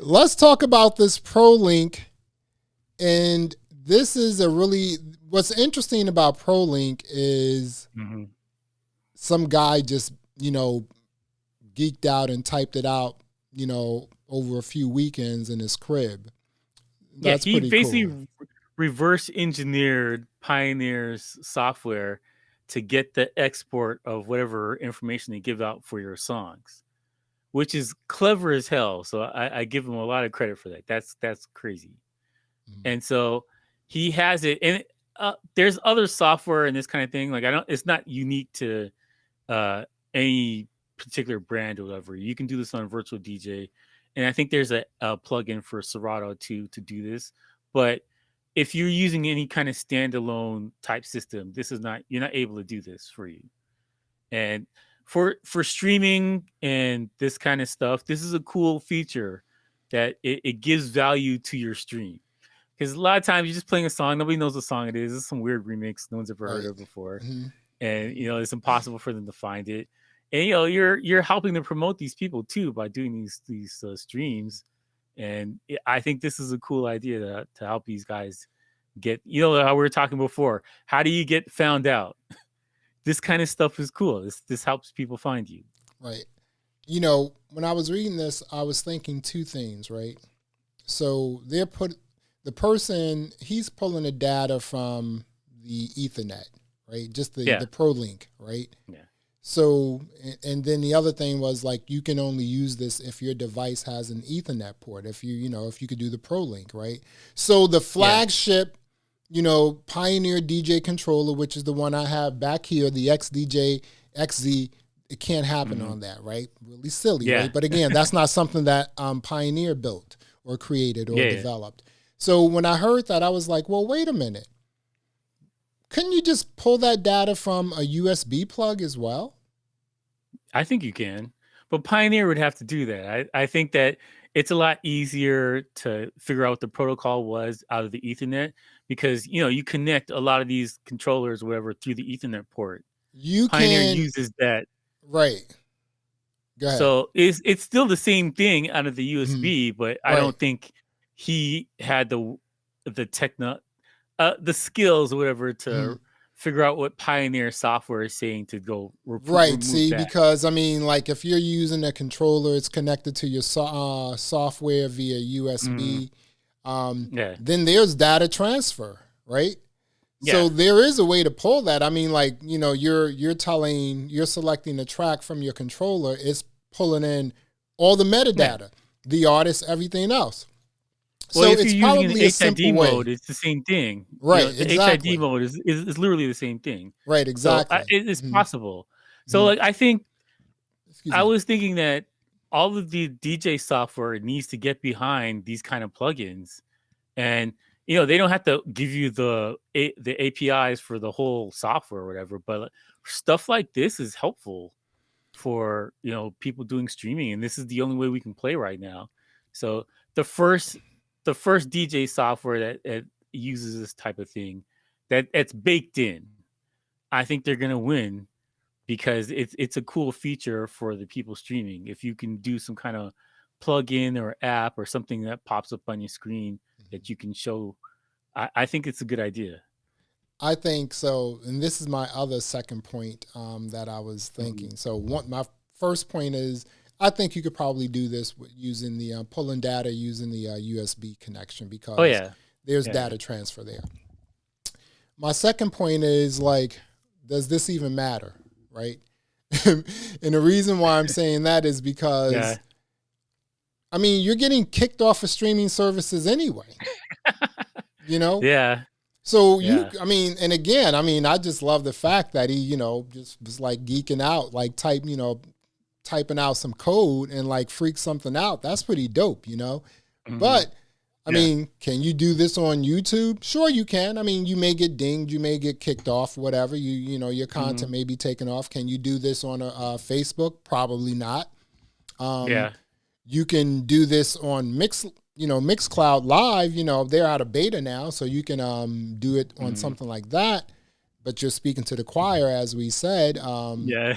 let's talk about this Prolink. And this is what's interesting about Prolink is some guy just, geeked out and typed it out, over a few weekends in his crib. That's he pretty basically cool. reverse engineered Pioneer's software to get the export of whatever information they give out for your songs, which is clever as hell. So I give him a lot of credit for that. That's crazy. And so he has it, and there's other software and this kind of thing. Like it's not unique to any particular brand or whatever. You can do this on Virtual DJ, and I think there's a plugin for Serato to do this. But if you're using any kind of standalone type system, you're not able to do this for you. And for streaming and this kind of stuff, this is a cool feature that it gives value to your stream. Because a lot of times you're just playing a song, nobody knows what song it is. It's some weird remix no one's ever heard of before, and it's impossible for them to find it. And you're helping to promote these people too by doing these streams. And I think this is a cool idea to help these guys get. How we were talking before. How do you get found out? This kind of stuff is cool. This helps people find you. Right. When I was reading this, I was thinking two things. Right. So the person, he's pulling the data from the Ethernet, right? Just the Prolink, right? Yeah. So, and then the other thing was like, you can only use this if your device has an Ethernet port, if you could do the Prolink, right? So the flagship, Pioneer DJ controller, which is the one I have back here, the XDJ XZ, it can't happen on that, right? Really silly, right? But again, that's not something that Pioneer built or created or developed. So when I heard that, I was like, well, wait a minute. Couldn't you just pull that data from a USB plug as well? I think you can, but Pioneer would have to do that. I think that it's a lot easier to figure out what the protocol was out of the Ethernet because, you connect a lot of these controllers or whatever through the Ethernet port. Pioneer uses that. Right. Go ahead. So it's still the same thing out of the USB, but I don't think he had the skills or whatever to figure out what Pioneer software is saying to go right. See, that. Because like if you're using a controller, it's connected to your software via USB. Then there's data transfer, right? Yeah. So there is a way to pull that. You're selecting a track from your controller. It's pulling in all the metadata, the artist, everything else. Well, if you're using an HID mode, it's the same thing. Right, the exactly. HID mode is literally the same thing. Right, exactly. So it's possible. So I think I was thinking that all of the DJ software needs to get behind these kind of plugins. And, they don't have to give you the APIs for the whole software or whatever, but stuff like this is helpful for, people doing streaming. And this is the only way we can play right now. So the first DJ software that uses this type of thing that's baked in, I think they're going to win because it's a cool feature for the people streaming. If you can do some kind of plug-in or app or something that pops up on your screen that you can show, I think it's a good idea. I think so. And this is my other second point that I was thinking. So my first point is, I think you could probably do this using the pulling data using the USB connection because there's data transfer there. My second point is does this even matter, right? And the reason why I'm saying that is because, you're getting kicked off of streaming services anyway, Yeah. So and again, I just love the fact that he, just was geeking out, typing out some code and freak something out. That's pretty dope, But can you do this on YouTube? Sure you can. You may get dinged, you may get kicked off, whatever. Your content may be taken off. Can you do this on a Facebook? Probably not. You can do this on Mixcloud Live. They're out of beta now, so you can do it on something like that. but you're speaking to the choir, as we said. Yeah.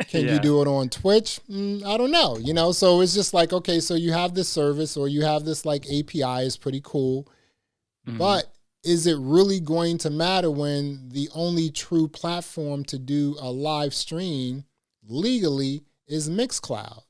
Can you do it on Twitch? I don't know, you know? So it's just like, okay, so you have this service or you have this like API is pretty cool, but is it really going to matter when the only true platform to do a live stream legally is Mixcloud?